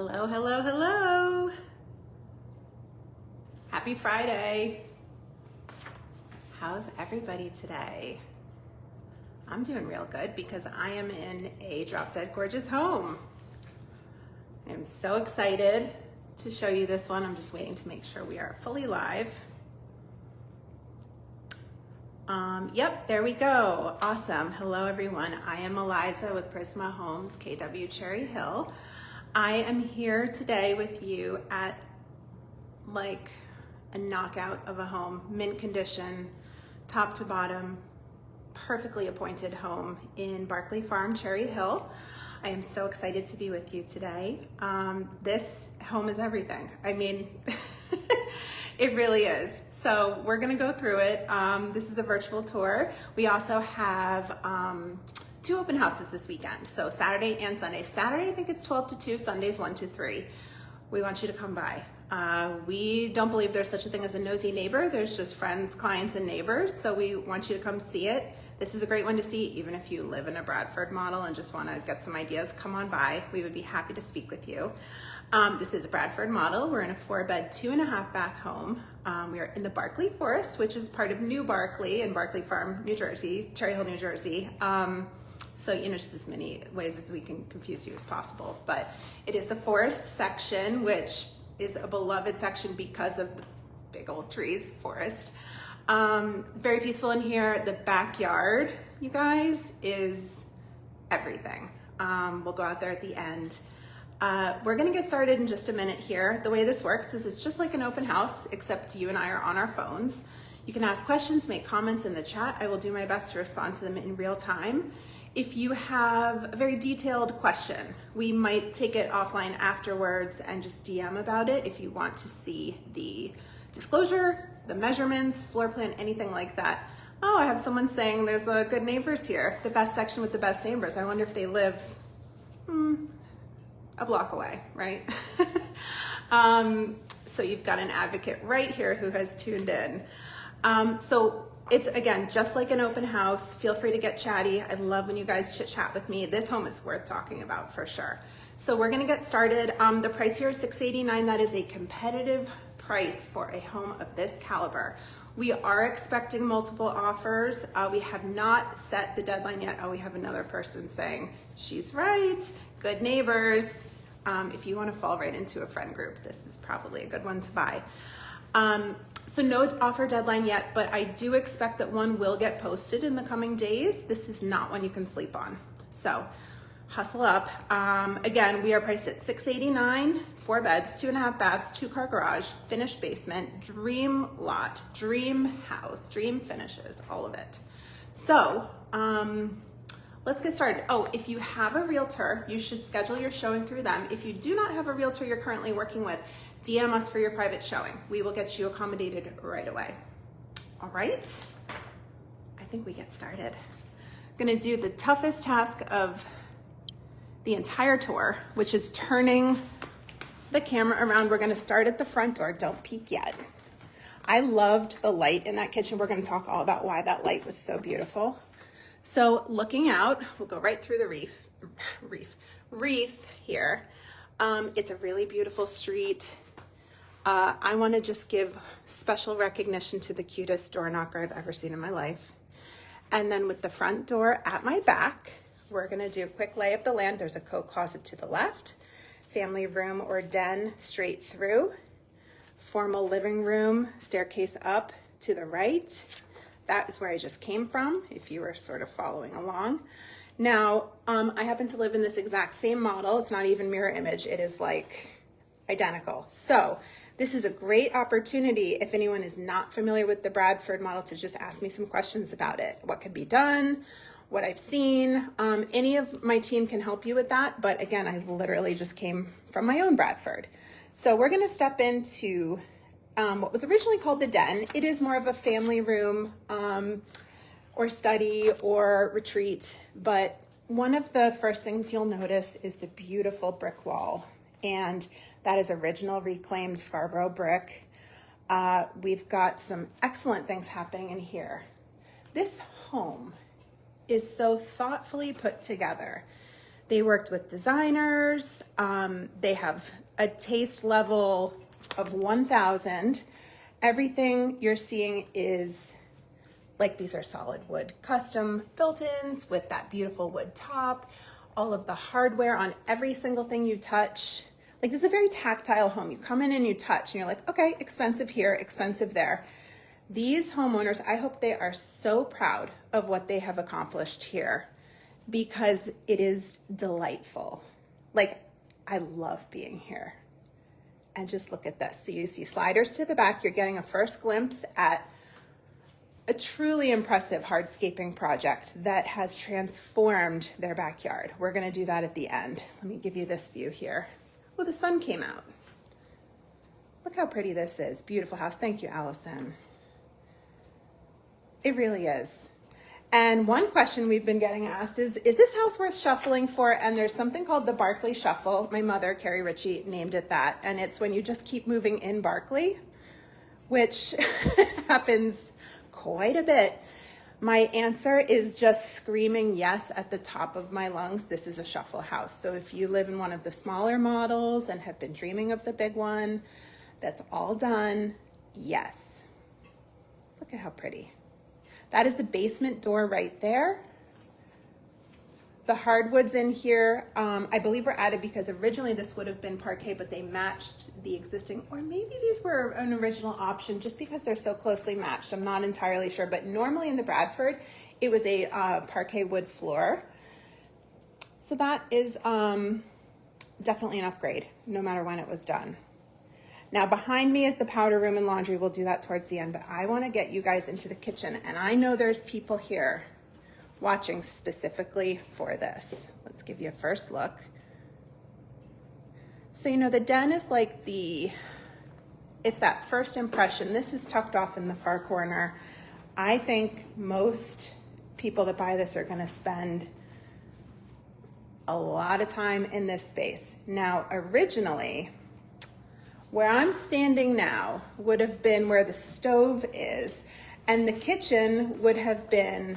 Hello, hello, hello. Happy Friday. How's everybody today? I'm doing real good because I am in a drop dead gorgeous home. I'm so excited to show you this one. I'm just waiting to make sure we are fully live. Yep, there we go. Awesome. Hello, everyone. I am Eliza with Prisma Homes, KW Cherry Hill. I am here today with you at like a knockout of a home, mint condition, top to bottom, perfectly appointed home in Barclay Farm, Cherry Hill. I am so excited to be with you today. This home is everything. I mean, it really is. So we're gonna go through it. This is a virtual tour. We also have two open houses this weekend. So Saturday and Sunday. Saturday, I think it's 12 to 2, Sundays 1 to 3. We want you to come by. We don't believe there's such a thing as a nosy neighbor. There's just friends, clients, and neighbors. So we want you to come see it. This is a great one to see, even if you live in a Bradford model and just want to get some ideas, come on by. We would be happy to speak with you. This is a Bradford model. We're in a 4-bed, 2.5-bath home. We are in the Barclay Forest, which is part of New Barclay in Barclay Farm, New Jersey, Cherry Hill, New Jersey. So, you know, just as many ways as we can confuse you as possible. But it is the forest section, which is a beloved section because of the big old trees, forest. Very peaceful in here. The backyard, you guys, is everything. We'll go out there at the end. We're gonna get started in just a minute here. The way this works is it's just like an open house, except you and I are on our phones. You can ask questions, make comments in the chat. I will do my best to respond to them in real time. If you have a very detailed question, we might take it offline afterwards and just DM about it if you want to see the disclosure, the measurements, floor plan, anything like that. Oh, I have someone saying there's a good neighbors here. The best section with the best neighbors. I wonder if they live a block away, right? So you've got an advocate right here who has tuned in. So it's, again, just like an open house. Feel free to get chatty. I love when you guys chit chat with me. This home is worth talking about for sure. So we're gonna get started. The price here is $689. That is a competitive price for a home of this caliber. We are expecting multiple offers. We have not set the deadline yet. Oh, we have another person saying, she's right, good neighbors. If you wanna fall right into a friend group, this is probably a good one to buy. So no offer deadline yet, but I do expect that one will get posted in the coming days. This is not one you can sleep on. So hustle up. Again, we are priced at $689, 4 beds, 2.5 baths, 2-car garage, finished basement, dream lot, dream house, dream finishes, all of it. So let's get started. Oh, if you have a realtor, you should schedule your showing through them. If you do not have a realtor you're currently working with, DM us for your private showing. We will get you accommodated right away. All right, I think we get started. I'm gonna do the toughest task of the entire tour, which is turning the camera around. We're gonna start at the front door. Don't peek yet. I loved the light in that kitchen. We're gonna talk all about why that light was so beautiful. So looking out, we'll go right through the wreath here. It's a really beautiful street. I want to just give special recognition to the cutest door knocker I've ever seen in my life. And then with the front door at my back, we're going to do a quick lay of the land. There's a coat closet to the left, family room or den straight through, formal living room, staircase up to the right. That is where I just came from, if you were sort of following along. Now, I happen to live in this exact same model. It's not even mirror image. It is like identical. So this is a great opportunity, if anyone is not familiar with the Bradford model, to just ask me some questions about it. What can be done, what I've seen. Any of my team can help you with that. But again, I literally just came from my own Bradford. So we're gonna step into what was originally called the den. It is more of a family room or study or retreat. But one of the first things you'll notice is the beautiful brick wall. And that is original reclaimed Scarborough brick. We've got some excellent things happening in here. This home is so thoughtfully put together. They worked with designers. They have a taste level of 1,000. Everything you're seeing is like, these are solid wood custom built-ins with that beautiful wood top, all of the hardware on every single thing you touch. Like, this is a very tactile home. You come in and you touch and you're like, okay, expensive here, expensive there. These homeowners, I hope they are so proud of what they have accomplished here, because it is delightful. Like, I love being here. And just look at this. So you see sliders to the back. You're getting a first glimpse at a truly impressive hardscaping project that has transformed their backyard. We're gonna do that at the end. Let me give you this view here. Oh, the sun came out. Look how pretty this is. Beautiful house. Thank you, Allison. It really is. And one question we've been getting asked is this house worth shuffling for? And there's something called the Barclay Shuffle. My mother, Keri Ricci, named it that. And it's when you just keep moving in Barclay, which happens quite a bit. My answer is just screaming yes at the top of my lungs. This is a shuffle house. So if you live in one of the smaller models and have been dreaming of the big one, that's all done. Yes. Look at how pretty. That is the basement door right there. The hardwoods in here, I believe were added because originally this would have been parquet, but they matched the existing, or maybe these were an original option just because they're so closely matched. I'm not entirely sure, but normally in the Bradford, it was a parquet wood floor. So that is definitely an upgrade, no matter when it was done. Now behind me is the powder room and laundry. We'll do that towards the end, but I want to get you guys into the kitchen, and I know there's people here watching specifically for this. Let's give you a first look. So, you know, the den is like it's that first impression. This is tucked off in the far corner. I think most people that buy this are going to spend a lot of time in this space. Now, originally, where I'm standing now would have been where the stove is, and the kitchen would have been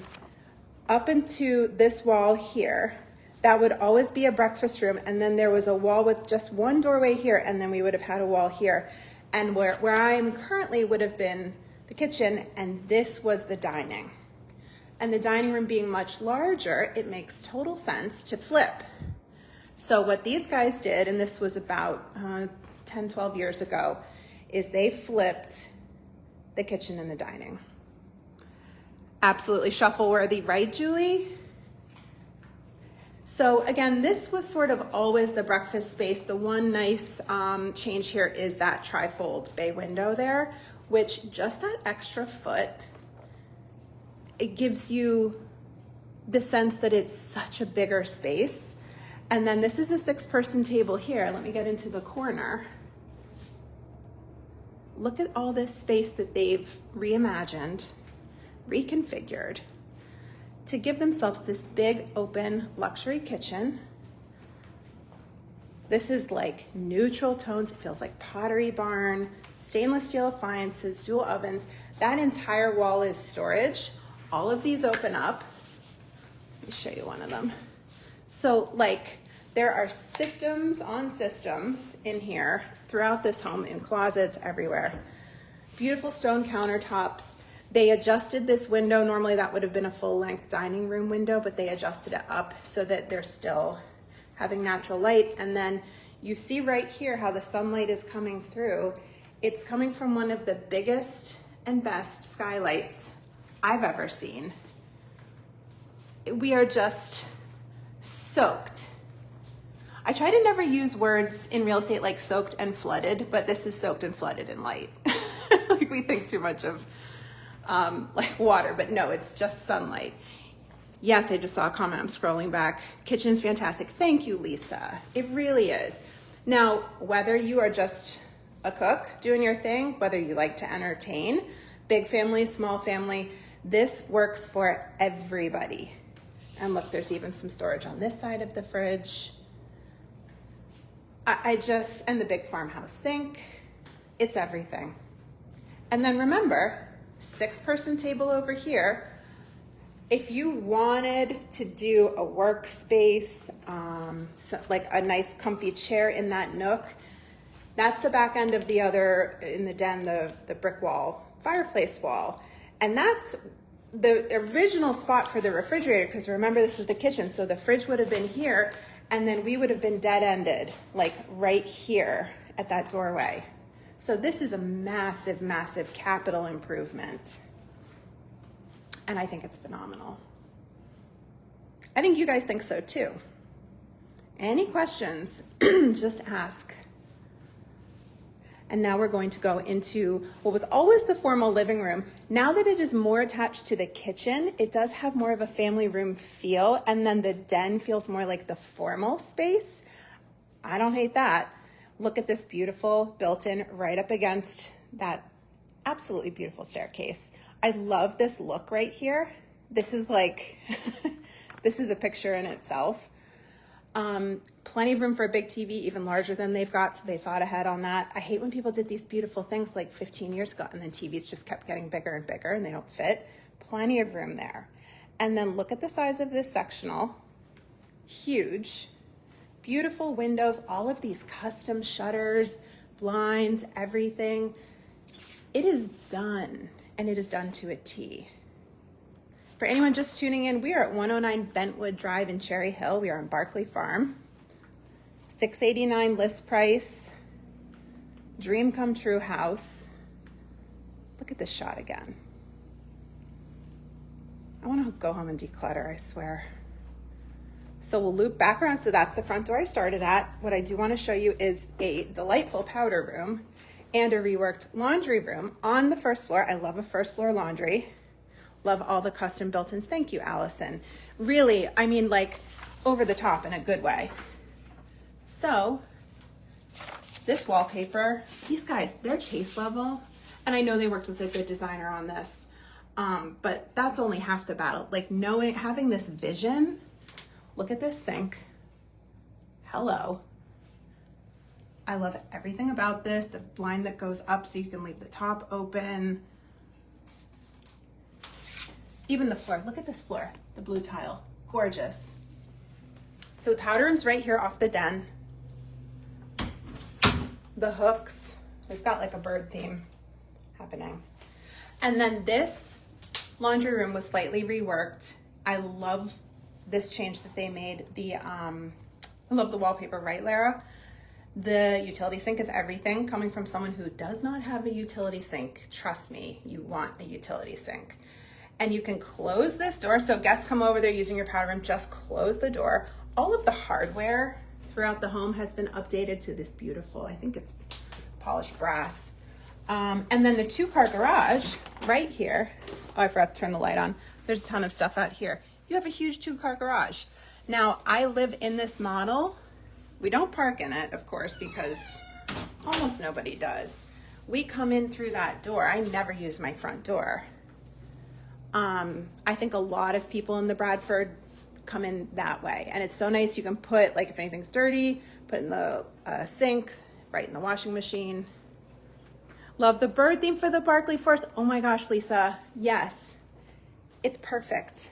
up into this wall here. That would always be a breakfast room, and then there was a wall with just one doorway here, and then we would have had a wall here. And where I am currently would have been the kitchen, and this was the dining. And the dining room being much larger, it makes total sense to flip. So what these guys did, and this was about 10, 12 years ago, is they flipped the kitchen and the dining. Absolutely shuffle-worthy, right, Julie? So again, this was sort of always the breakfast space. The one nice change here is that trifold bay window there, which just that extra foot, it gives you the sense that it's such a bigger space. And then this is a 6-person table here. Let me get into the corner. Look at all this space that they've reimagined, reconfigured to give themselves this big open luxury kitchen. This is like neutral tones. It feels like Pottery Barn, stainless steel appliances, dual ovens. That entire wall is storage. All of these open up. Let me show you one of them. So like there are systems on systems in here throughout this home, in closets everywhere. Beautiful stone countertops. They adjusted this window. Normally that would have been a full-length dining room window, but they adjusted it up so that they're still having natural light. And then you see right here how the sunlight is coming through. It's coming from one of the biggest and best skylights I've ever seen. We are just soaked. I try to never use words in real estate like soaked and flooded, but this is soaked and flooded in light. Like we think too much of like water, but no, it's just sunlight. Yes, I just saw a comment. I'm scrolling back. Kitchen's fantastic. Thank you, Lisa. It really is. Now, whether you are just a cook doing your thing, whether you like to entertain, big family, small family, this works for everybody. And look, there's even some storage on this side of the fridge. And the big farmhouse sink, it's everything. And then remember, 6-person table over here, if you wanted to do a workspace, like a nice comfy chair in that nook, that's the back end of the other, in the den, the brick wall, fireplace wall. And that's the original spot for the refrigerator, because remember this was the kitchen, so the fridge would have been here, and then we would have been dead-ended, like right here at that doorway. So this is a massive, massive capital improvement. And I think it's phenomenal. I think you guys think so too. Any questions, just ask. And now we're going to go into what was always the formal living room. Now that it is more attached to the kitchen, it does have more of a family room feel, and then the den feels more like the formal space. I don't hate that. Look at this beautiful built-in right up against that absolutely beautiful staircase. I love this look right here. This is like, this is a picture in itself. Plenty of room for a big TV, even larger than they've got, so they thought ahead on that. I hate when people did these beautiful things like 15 years ago and then TVs just kept getting bigger and bigger and they don't fit. Plenty of room there. And then look at the size of this sectional. Huge. Beautiful windows, all of these custom shutters, blinds, everything. It is done, and it is done to a T. For anyone just tuning in, we are at 109 Bentwood Drive in Cherry Hill. We are on Barclay Farm. $689 list price. Dream come true house. Look at this shot again. I want to go home and declutter, I swear. So we'll loop back around. So that's the front door I started at. What I do want to show you is a delightful powder room and a reworked laundry room on the first floor. I love a first floor laundry. Love all the custom built-ins. Thank you, Allison. Really, I mean, like over the top in a good way. So this wallpaper, these guys, their taste level, and I know they worked with a good designer on this, but that's only half the battle. Like knowing, having this vision. Look at this sink. Hello. I love everything about this. The blind that goes up so you can leave the top open. Even the floor. Look at this floor, the blue tile. Gorgeous. So the powder room's right here off the den. The hooks. We've got like a bird theme happening. And then this laundry room was slightly reworked. I love this change that they made. I love the wallpaper, right, Lara? The utility sink is everything. Coming from someone who does not have a utility sink, trust me, you want a utility sink. And you can close this door. So guests come over, they're using your powder room, just close the door. All of the hardware throughout the home has been updated to this beautiful, I think it's polished brass. And then the 2-car garage right here. Oh, I forgot to turn the light on. There's a ton of stuff out here. You have a huge 2-car garage. Now, I live in this model. We don't park in it, of course, because almost nobody does. We come in through that door. I never use my front door. I think a lot of people in the Bradford come in that way. And it's so nice. You can put, like, if anything's dirty, put in the sink, right in the washing machine. Love the bird theme for the Barclay Forest. Oh my gosh, Lisa. Yes, it's perfect.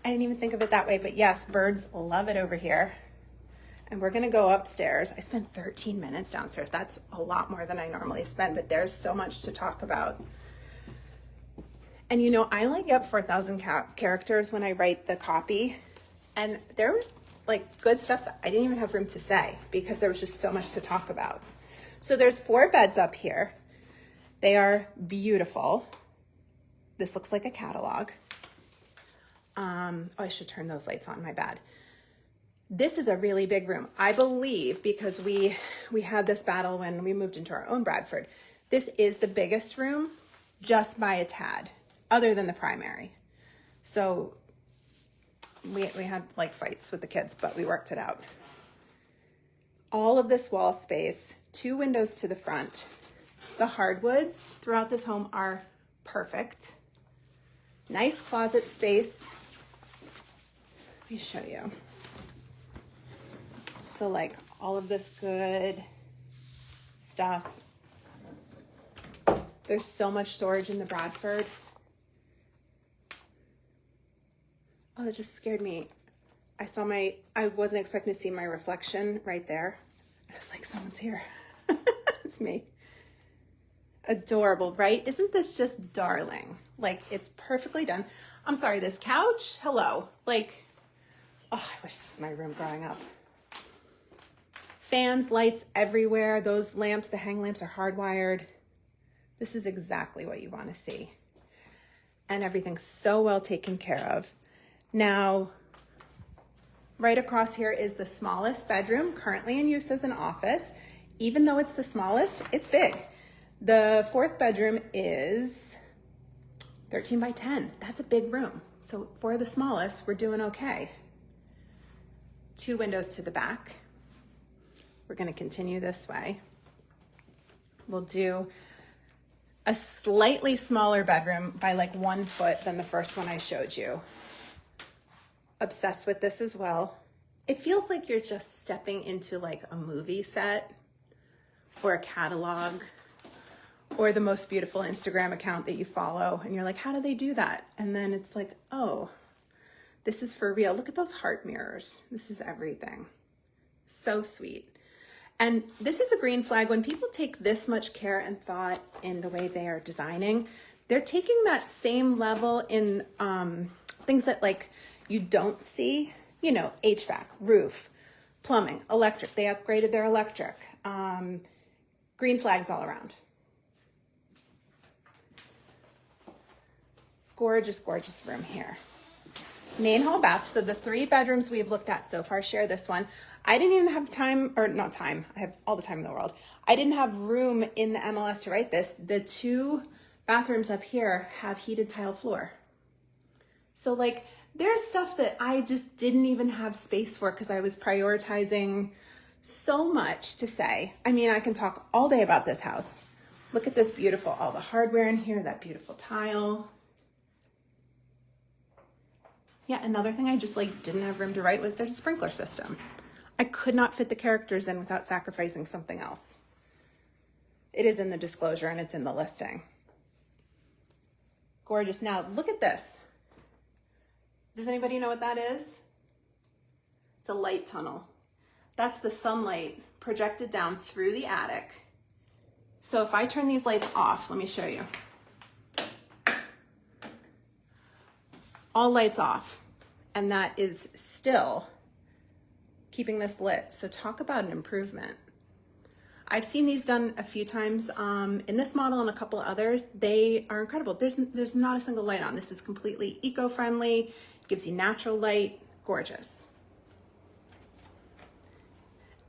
I didn't even think of it that way, but yes, birds love it over here. And we're gonna go upstairs. I spent 13 minutes downstairs. That's a lot more than I normally spend, but there's so much to talk about. And you know, I only get 4,000 characters when I write the copy. And there was like good stuff that I didn't even have room to say because there was just so much to talk about. So there's 4 beds up here. They are beautiful. This looks like a catalog. Oh, I should turn those lights on, my bad. This is a really big room. I believe because we had this battle when we moved into our own Bradford. This is the biggest room just by a tad, other than the primary. So we had like fights with the kids, but we worked it out. All of this wall space, 2 windows to the front. The hardwoods throughout this home are perfect. Nice closet space. Let me show you. So like all of this good stuff. There's so much storage in the Bradford. Oh, that just scared me. I wasn't expecting to see my reflection right there. I was like, someone's here. It's me. Adorable, right? Isn't this just darling? Like, it's perfectly done. I'm sorry, this couch, hello. Like, oh, I wish this was my room growing up. Fans, lights everywhere. Those lamps, the hang lamps are hardwired. This is exactly what you want to see. And everything's so well taken care of. Now, right across here is the smallest bedroom, currently in use as an office. Even though it's the smallest, it's big. The fourth bedroom is 13 by 10. That's a big room. So for the smallest, we're doing okay. 2 windows to the back. We're going to continue this way. We'll do a slightly smaller bedroom by like 1 foot than the first one I showed you. Obsessed with this as well. It feels like you're just stepping into like a movie set or a catalog or the most beautiful Instagram account that you follow. And you're like, how do they do that? And then it's like, oh, this is for real. Look at those heart mirrors. This is everything. So sweet. And this is a green flag. When people take this much care and thought in the way they are designing, they're taking that same level in things that like you don't see, you know, HVAC, roof, plumbing, electric. They upgraded their electric. Green flags all around. Gorgeous, gorgeous room here. Main hall bath. So the 3 bedrooms we've looked at so far share this one. I didn't even have time, or not time, I have all the time in the world. I didn't have room in the MLS to write this. The 2 bathrooms up here have heated tile floor. So like there's stuff that I just didn't even have space for because I was prioritizing so much to say. I mean, I can talk all day about this house. Look at this beautiful, all the hardware in here, that beautiful tile. Yeah, another thing I just like didn't have room to write was there's a sprinkler system. I could not fit the characters in without sacrificing something else. It is in the disclosure and it's in the listing. Gorgeous. Now look at this. Does anybody know what that is? It's a light tunnel. That's the sunlight projected down through the attic. So if I turn these lights off, let me show you. All lights off, and that is still keeping this lit. So talk about an improvement. I've seen these done a few times in this model and a couple others. They are incredible. There's not a single light on. This is completely eco-friendly, gives you natural light, gorgeous.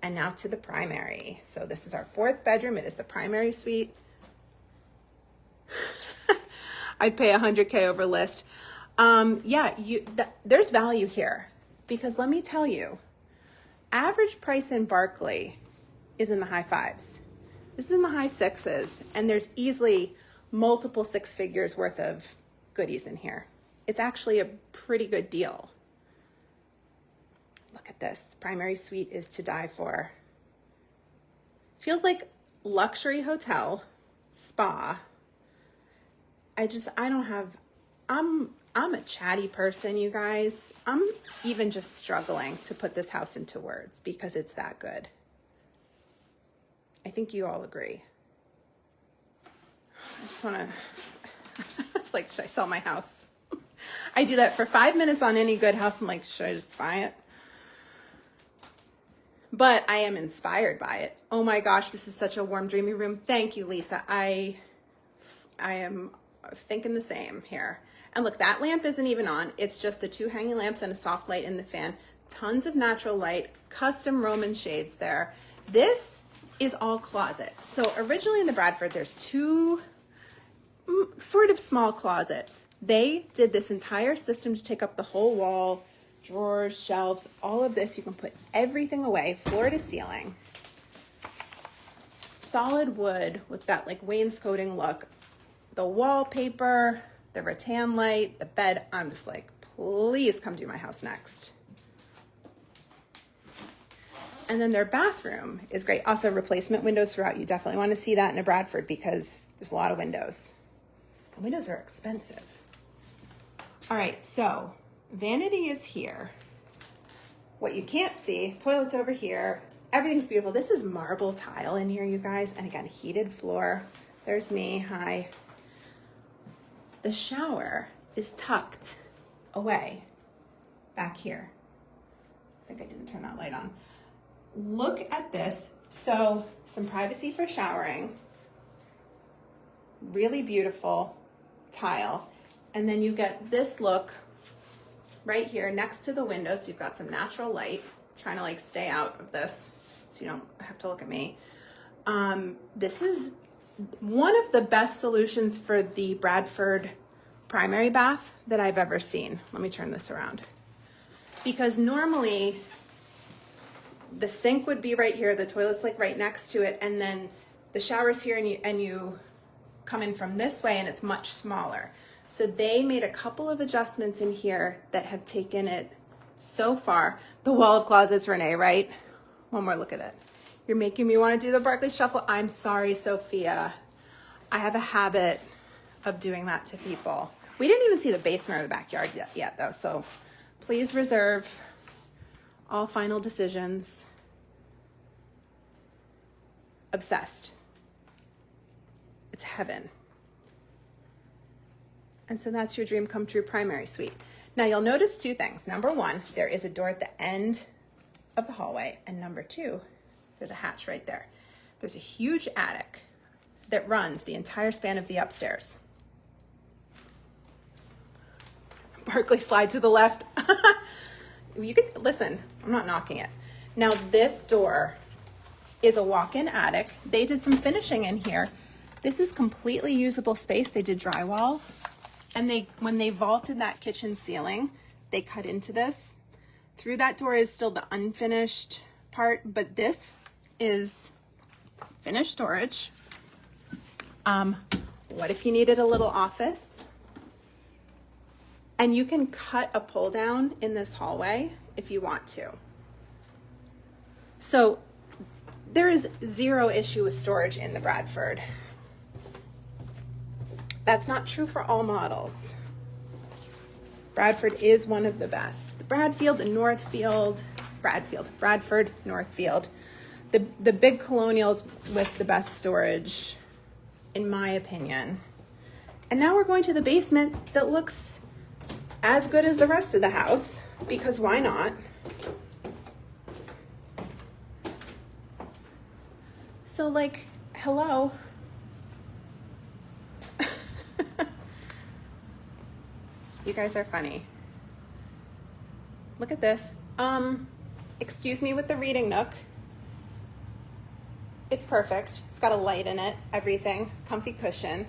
And now to the primary. So this is our 4th bedroom. It is the primary suite. I'd pay $100K over list. Yeah, there's value here because let me tell you, average price in Barclay is in the high 5s. This is in the high 6s, and there's easily multiple 6 figures worth of goodies in here. It's actually a pretty good deal. Look at this. The primary suite is to die for. Feels like luxury hotel, spa. I'm a chatty person, you guys. I'm even just struggling to put this house into words because it's that good. I think you all agree. I just want to, it's like, should I sell my house? I do that for 5 minutes on any good house. I'm like, should I just buy it? But I am inspired by it. Oh my gosh, this is such a warm, dreamy room. Thank you, Lisa. I am thinking the same here. And look, that lamp isn't even on. It's just the 2 hanging lamps and a soft light in the fan. Tons of natural light, custom Roman shades there. This is all closet. So originally in the Bradford, there's 2 sort of small closets. They did this entire system to take up the whole wall, drawers, shelves, all of this. You can put everything away, floor to ceiling. Solid wood with that like wainscoting look. The wallpaper, the rattan light, the bed. I'm just like, please come do my house next. And then their bathroom is great. Also replacement windows throughout. You definitely want to see that in a Bradford because there's a lot of windows. And windows are expensive. All right, so vanity is here. What you can't see, toilet's over here. Everything's beautiful. This is marble tile in here, you guys. And again, heated floor. There's me, hi. The shower is tucked away back here. I think I didn't turn that light on. Look at this. So some privacy for showering. Really beautiful tile. And then you get this look right here next to the window. So you've got some natural light. I'm trying to like stay out of this so you don't have to look at me. This is one of the best solutions for the Bradford primary bath that I've ever seen. Let me turn this around. Because normally the sink would be right here, the toilet's like right next to it, and then the shower's here and you come in from this way and it's much smaller. So they made a couple of adjustments in here that have taken it so far. The wall of closets, Renee, right? One more look at it. You're making me want to do the Barclay Shuffle. I'm sorry, Sophia. I have a habit of doing that to people. We didn't even see the basement or the backyard yet though, so please reserve all final decisions. Obsessed. It's heaven. And so that's your dream come true primary suite. Now you'll notice two things. Number one, there is a door at the end of the hallway. And number two, there's a hatch right there. There's a huge attic that runs the entire span of the upstairs. Barclay slide to the left. You could, listen, I'm not knocking it. Now this door is a walk-in attic. They did some finishing in here. This is completely usable space. They did drywall. And when they vaulted that kitchen ceiling, they cut into this. Through that door is still the unfinished part, but this is finished storage. What if you needed a little office? And you can cut a pull down in this hallway if you want to. So there is zero issue with storage in the Bradford. That's not true for all models. Bradford is one of the best. The Bradford, Northfield. The big colonials with the best storage, in my opinion. And now we're going to the basement that looks as good as the rest of the house, because why not? So like, hello. You guys are funny. Look at this. Excuse me with the reading nook. It's perfect. It's got a light in it, everything. Comfy cushion.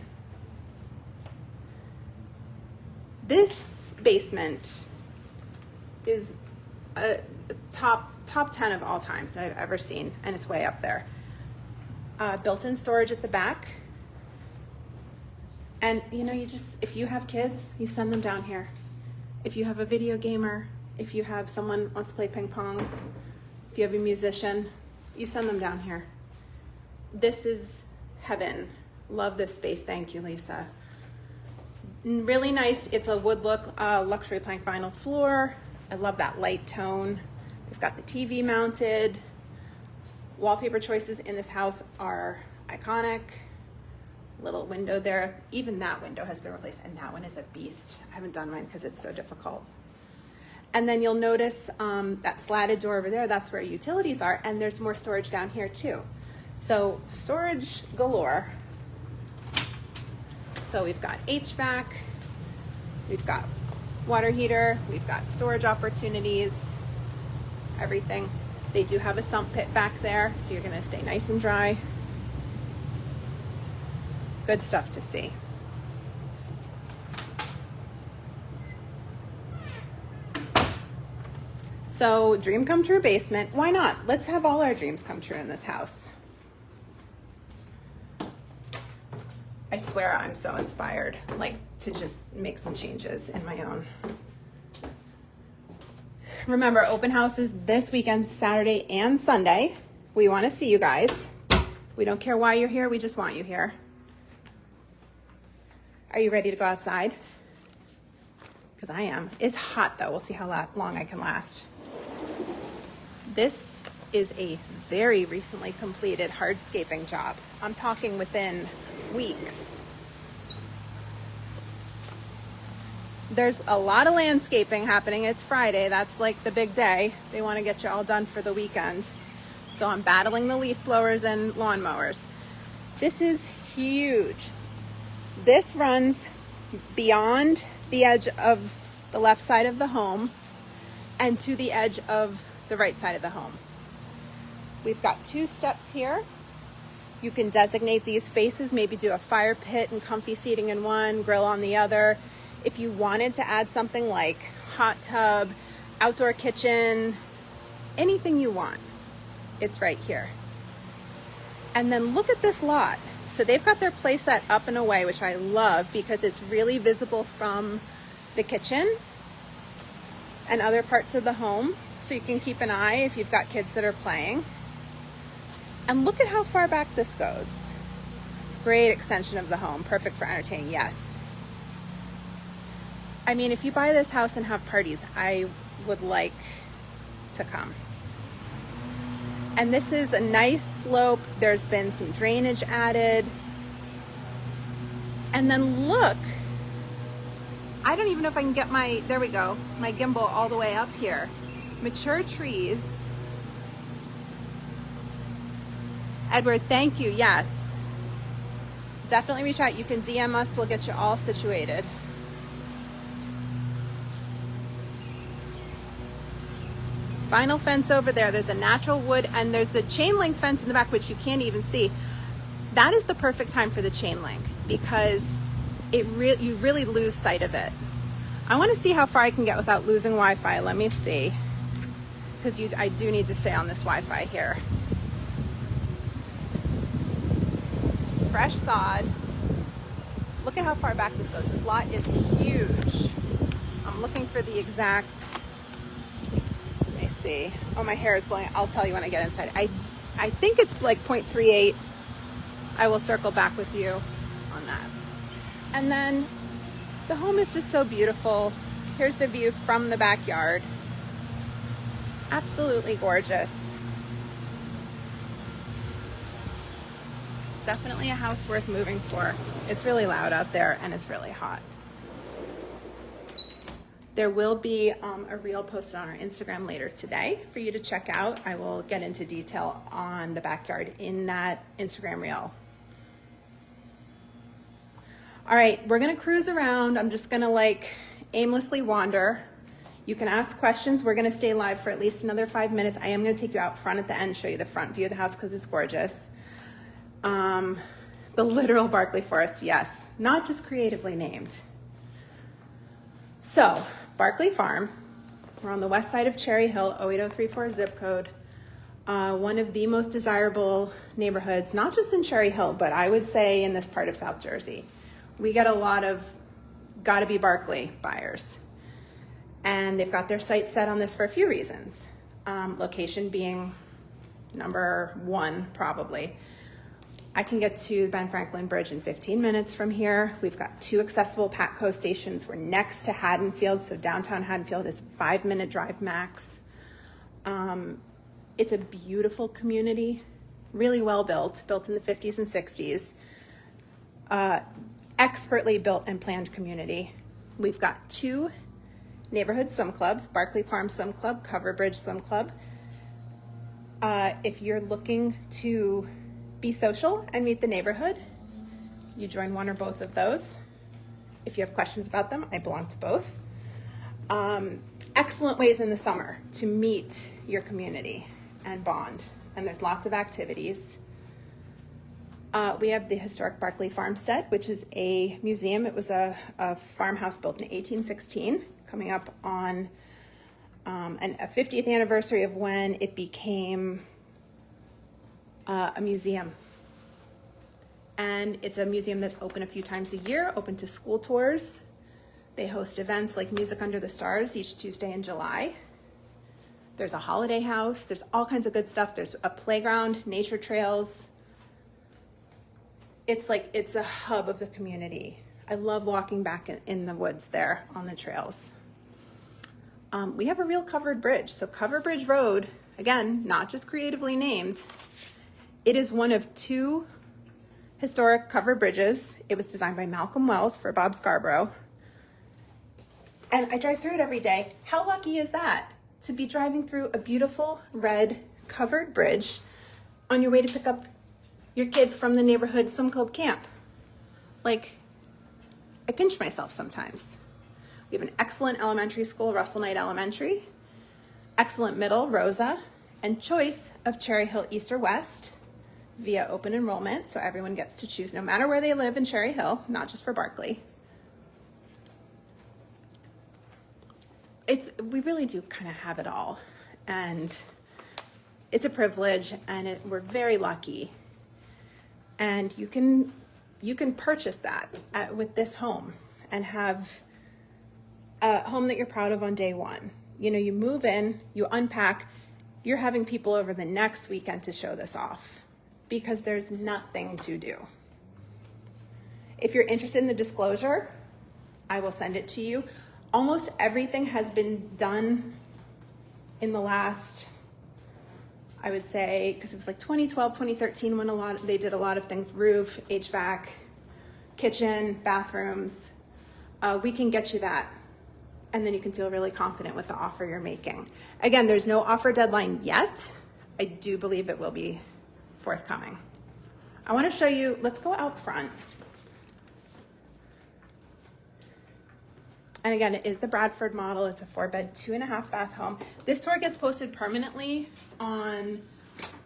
This basement is a top 10 of all time that I've ever seen, and it's way up there. Built-in storage at the back. And you know, if you have kids, you send them down here. If you have a video gamer, if you have someone who wants to play ping pong, if you have a musician, you send them down here. This is heaven. Love this space. Thank you, Lisa. Really nice. It's a wood look, luxury plank vinyl floor. I love that light tone. We've got the TV mounted. Wallpaper choices in this house are iconic. Little window there. Even that window has been replaced, and that one is a beast. I haven't done mine because it's so difficult. And then you'll notice that slatted door over there, that's where utilities are, and there's more storage down here too. So storage galore. So we've got HVAC, we've got water heater, we've got storage opportunities, everything. They do have a sump pit back there, so you're gonna stay nice and dry. Good stuff to see. So dream come true basement. Why not? Let's have all our dreams come true in this house. I swear I'm so inspired, like, to just make some changes in my own. Remember, open house is this weekend, Saturday and Sunday. We want to see you guys. We don't care why you're here. We just want you here. Are you ready to go outside? because I am. It's hot though. We'll see how long I can last. This is a very recently completed hardscaping job. I'm talking within weeks. There's a lot of landscaping happening. It's Friday. That's like the big day. They want to get you all done for the weekend. So I'm battling the leaf blowers and lawnmowers. This is huge. This runs beyond the edge of the left side of the home and to the edge of the right side of the home. We've got 2 steps here. You can designate these spaces, maybe do a fire pit and comfy seating in one, grill on the other. If you wanted to add something like hot tub, outdoor kitchen, anything you want, it's right here. And then look at this lot. So they've got their playset up and away, which I love because it's really visible from the kitchen and other parts of the home. So you can keep an eye if you've got kids that are playing. And look at how far back this goes. Great extension of the home, perfect for entertaining, yes. I mean, if you buy this house and have parties, I would like to come. And this is a nice slope. There's been some drainage added. And then look, I don't even know if I can get my, there we go, my gimbal all the way up here. Mature trees. Edward, thank you, yes. Definitely reach out. You can DM us, we'll get you all situated. Vinyl fence over there. There's a natural wood and there's the chain link fence in the back, which you can't even see. That is the perfect time for the chain link because you really lose sight of it. I want to see how far I can get without losing Wi-Fi. Let me see, because I do need to stay on this Wi-Fi here. Fresh sod. Look at how far back this goes. This lot is huge. I'm looking for the exact. See. Oh, my hair is blowing. I'll tell you when I get inside. I think it's like 0.38. I will circle back with you on that. And then the home is just so beautiful. Here's the view from the backyard. Absolutely gorgeous. Definitely a house worth moving for. It's really loud out there and it's really hot. There will be a reel posted on our Instagram later today for you to check out. I will get into detail on the backyard in that Instagram reel. All right, we're gonna cruise around. I'm just gonna like aimlessly wander. You can ask questions. We're gonna stay live for at least another 5 minutes. I am gonna take you out front at the end, show you the front view of the house because it's gorgeous. The literal Barclay Forest, yes, not just creatively named. So, Barclay Farm, we're on the west side of Cherry Hill, 08034 zip code. One of the most desirable neighborhoods, not just in Cherry Hill, but I would say in this part of South Jersey. We get a lot of gotta be Barclay buyers. And they've got their sights set on this for a few reasons. Location being number 1, probably. I can get to Ben Franklin Bridge in 15 minutes from here. We've got 2 accessible Patco stations. We're next to Haddonfield, so downtown Haddonfield is a 5-minute drive max. It's a beautiful community, really well built in the 50s and 60s. Expertly built and planned community. We've got 2 neighborhood swim clubs, Barclay Farm Swim Club, Cover Bridge Swim Club. If you're looking to be social and meet the neighborhood, you join one or both of those. If you have questions about them, I belong to both. Excellent ways in the summer to meet your community and bond, and there's lots of activities. We have the historic Barclay Farmstead, which is a museum. It was a farmhouse built in 1816, coming up on a 50th anniversary of when it became a museum. And it's a museum that's open a few times a year, open to school tours. They host events like Music Under the Stars each Tuesday in July. There's a holiday house. There's all kinds of good stuff. There's a playground, nature trails. It's a hub of the community. I love walking back in the woods there on the trails. We have a real covered bridge. So Cover Bridge Road, again, not just creatively named. It is one of 2 historic covered bridges. It was designed by Malcolm Wells for Bob Scarborough. And I drive through it every day. How lucky is that to be driving through a beautiful red covered bridge on your way to pick up your kids from the neighborhood swim club camp? Like, I pinch myself sometimes. We have an excellent elementary school, Russell Knight Elementary, excellent middle, Rosa, and choice of Cherry Hill East or West via open enrollment, so everyone gets to choose no matter where they live in Cherry Hill, not just for Barclay. We really do kind of have it all, and it's a privilege, and we're very lucky. And you can purchase that with this home and have a home that you're proud of on day one. You know, you move in, you unpack, you're having people over the next weekend to show this off because there's nothing to do. If you're interested in the disclosure, I will send it to you. Almost everything has been done in the last, I would say, because it was like 2012, 2013 when they did a lot of things, roof, HVAC, kitchen, bathrooms. We can get you that. And then you can feel really confident with the offer you're making. Again, there's no offer deadline yet. I do believe it will be forthcoming. I want to show you, let's go out front. And again, it is the Bradford model. It's a 4-bed, 2.5 bath home. This tour gets posted permanently on,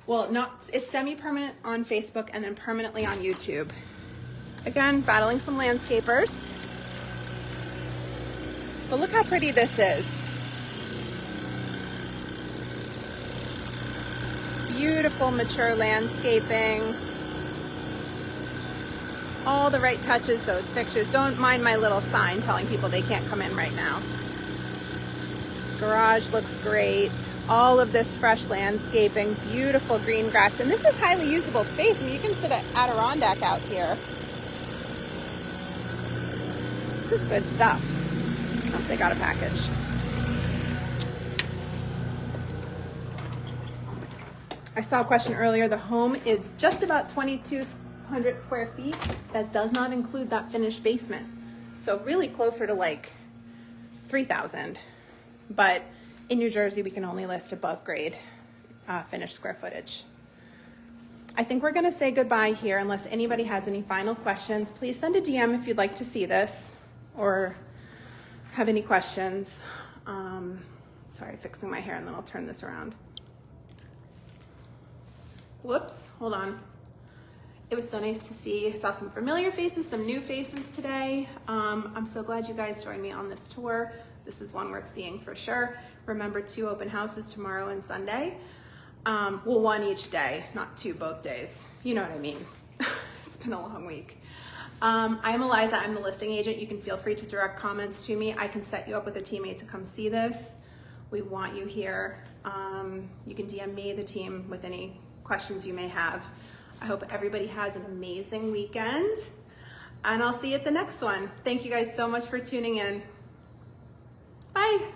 well, it's semi-permanent on Facebook and then permanently on YouTube. Again, battling some landscapers. But look how pretty this is. Beautiful, mature landscaping. All the right touches, those fixtures. Don't mind my little sign telling people they can't come in right now. Garage looks great. All of this fresh landscaping, beautiful green grass. And this is highly usable space. I mean, you can sit at Adirondack out here. This is good stuff. Oh, they got a package. I saw a question earlier. The home is just about 2,200 square feet. That does not include that finished basement. So really closer to like 3,000. But in New Jersey, we can only list above grade finished square footage. I think we're gonna say goodbye here unless anybody has any final questions. Please send a DM if you'd like to see this or have any questions. Sorry, fixing my hair and then I'll turn this around. Whoops, hold on. It was so nice to see. I saw some familiar faces, some new faces today. I'm so glad you guys joined me on this tour. This is one worth seeing for sure. Remember, 2 open houses tomorrow and Sunday. Well, 1 each day, not 2 both days. You know what I mean. It's been a long week. I'm Eliza, I'm the listing agent. You can feel free to direct comments to me. I can set you up with a teammate to come see this. We want you here. You can DM me, the team, with any questions you may have. I hope everybody has an amazing weekend and I'll see you at the next one. Thank you guys so much for tuning in. Bye.